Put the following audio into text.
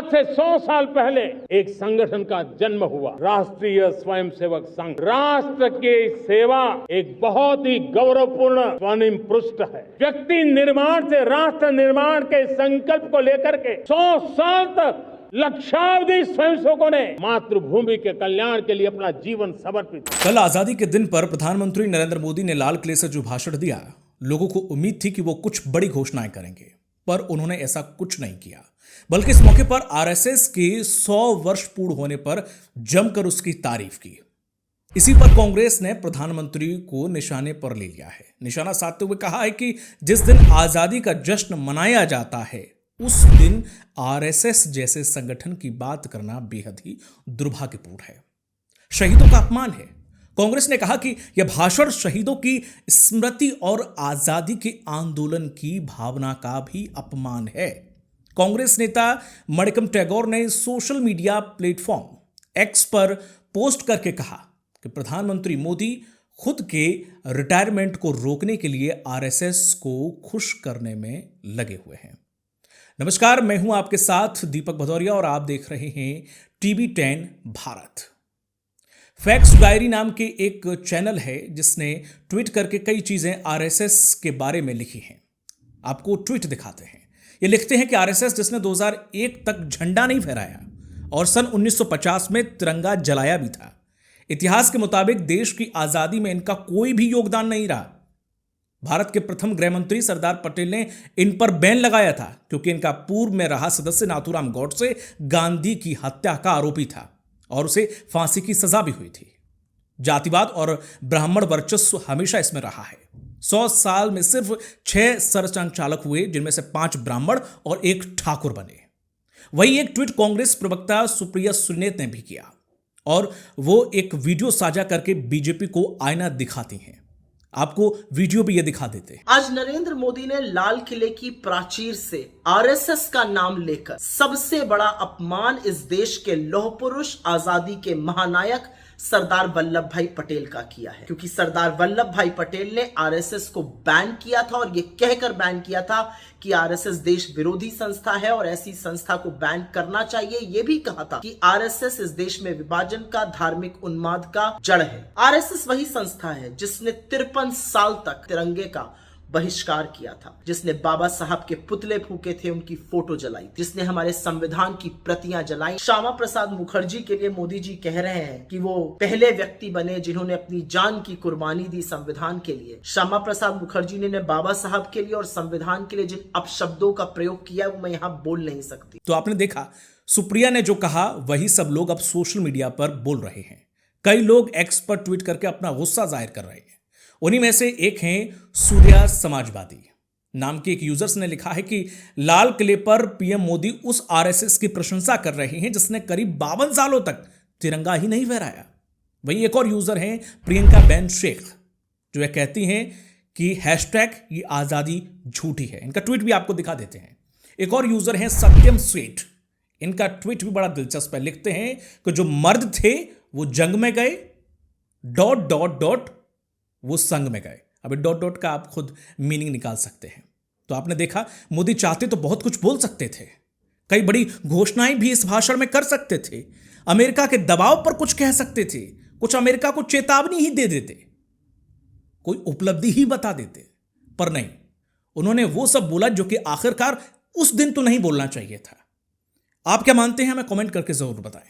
आज से 100 साल पहले एक संगठन का जन्म हुआ, राष्ट्रीय स्वयंसेवक संघ। राष्ट्र की सेवा एक बहुत ही गौरवपूर्ण स्वर्णिम पृष्ठ है। व्यक्ति निर्माण से राष्ट्र निर्माण के संकल्प को लेकर के 100 साल तक लक्षावधि स्वयंसेवकों ने मातृभूमि के कल्याण के लिए अपना जीवन समर्पित किया। कल आजादी के दिन पर प्रधानमंत्री नरेंद्र मोदी ने लाल किले से जो भाषण दिया, लोगों को उम्मीद थी कि वो कुछ बड़ी घोषणाएं करेंगे, पर उन्होंने ऐसा कुछ नहीं किया। बल्कि इस मौके पर आरएसएस के 100 वर्ष पूर्ण होने पर जमकर उसकी तारीफ की। इसी पर कांग्रेस ने प्रधानमंत्री को निशाने पर ले लिया है। निशाना साधते हुए कहा है कि जिस दिन आजादी का जश्न मनाया जाता है, उस दिन आरएसएस जैसे संगठन की बात करना बेहद ही दुर्भाग्यपूर्ण है, शहीदों का अपमान है। कांग्रेस ने कहा कि यह भाषण शहीदों की स्मृति और आजादी के आंदोलन की भावना का भी अपमान है। कांग्रेस नेता मणिकम टैगोर ने सोशल मीडिया प्लेटफॉर्म एक्स पर पोस्ट करके कहा कि प्रधानमंत्री मोदी खुद के रिटायरमेंट को रोकने के लिए आरएसएस को खुश करने में लगे हुए हैं। नमस्कार, मैं हूं आपके साथ दीपक भदौरिया और आप देख रहे हैं TV10 भारत। फैक्ट्स डायरी नाम के एक चैनल है जिसने ट्वीट करके कई चीजें आरएसएस के बारे में लिखी हैं। आपको ट्वीट दिखाते हैं। ये लिखते हैं कि आरएसएस जिसने 2001 तक झंडा नहीं फहराया और सन 1950 में तिरंगा जलाया भी था, इतिहास के मुताबिक देश की आजादी में इनका कोई भी योगदान नहीं रहा। भारत के प्रथम गृह मंत्री सरदार पटेल ने इन पर बैन लगाया था क्योंकि इनका पूर्व में रहा सदस्य नाथूराम गौडसे गांधी की हत्या का आरोपी था और उसे फांसी की सजा भी हुई थी। जातिवाद और ब्राह्मण वर्चस्व हमेशा इसमें रहा है। 100 साल में सिर्फ 6 सरसंघचालक हुए, जिनमें से 5 ब्राह्मण और 1 ठाकुर बने। वही एक ट्वीट कांग्रेस प्रवक्ता सुप्रिया सुलेत ने भी किया और वो एक वीडियो साझा करके बीजेपी को आईना दिखाती हैं। आपको वीडियो भी ये दिखा देते हैं। आज नरेंद्र मोदी ने लाल किले की प्राचीर से आरएसएस का नाम लेकर सबसे बड़ा अपमान इस देश के लौह पुरुष, आजादी के महानायक सरदार वल्लभ भाई पटेल का किया है। क्योंकि सरदार वल्लभ भाई पटेल ने आरएसएस को बैन किया था और ये कहकर बैन किया था कि आरएसएस देश विरोधी संस्था है और ऐसी संस्था को बैन करना चाहिए। ये भी कहा था कि आरएसएस इस देश में विभाजन का, धार्मिक उन्माद का जड़ है। आरएसएस वही संस्था है जिसने 53 साल तक तिरंगे का बहिष्कार किया था, जिसने बाबा साहब के पुतले फूके थे, उनकी फोटो जलाई, जिसने हमारे संविधान की प्रतियां जलाई। श्यामा प्रसाद मुखर्जी के लिए मोदी जी कह रहे हैं कि वो पहले व्यक्ति बने जिन्होंने अपनी जान की कुर्बानी दी संविधान के लिए। श्यामा प्रसाद मुखर्जी ने बाबा साहब के लिए और संविधान के लिए जिन अपशब्दों का प्रयोग किया वो मैं यहाँ बोल नहीं सकती। तो आपने देखा, सुप्रिया ने जो कहा वही सब लोग अब सोशल मीडिया पर बोल रहे हैं। कई लोग एक्स पर ट्वीट करके अपना गुस्सा जाहिर कर रहे हैं। उन्हीं में से एक हैं सूर्या समाजवादी नाम के एक यूजर्स ने लिखा है कि लाल किले पर पीएम मोदी उस आरएसएस की प्रशंसा कर रहे हैं जिसने करीब 52 सालों तक तिरंगा ही नहीं फहराया। वहीं एक और यूजर हैं प्रियंका बेन शेख, जो ये कहती हैं कि हैशटैग ये आजादी झूठी है। इनका ट्वीट भी आपको दिखा देते हैं। एक और यूजर हैं सत्यम स्वेट, इनका ट्वीट भी बड़ा दिलचस्प है। लिखते हैं कि जो मर्द थे वो जंग में गए, ... वो संग में गए। अब ... का आप खुद मीनिंग निकाल सकते हैं। तो आपने देखा, मोदी चाहते तो बहुत कुछ बोल सकते थे, कई बड़ी घोषणाएं भी इस भाषण में कर सकते थे, अमेरिका के दबाव पर कुछ कह सकते थे, कुछ अमेरिका को चेतावनी ही दे देते, कोई उपलब्धि ही बता देते, पर नहीं, उन्होंने वो सब बोला जो कि आखिरकार उस दिन तो नहीं बोलना चाहिए था। आप क्या मानते हैं, हमें कमेंट करके जरूर बताएं।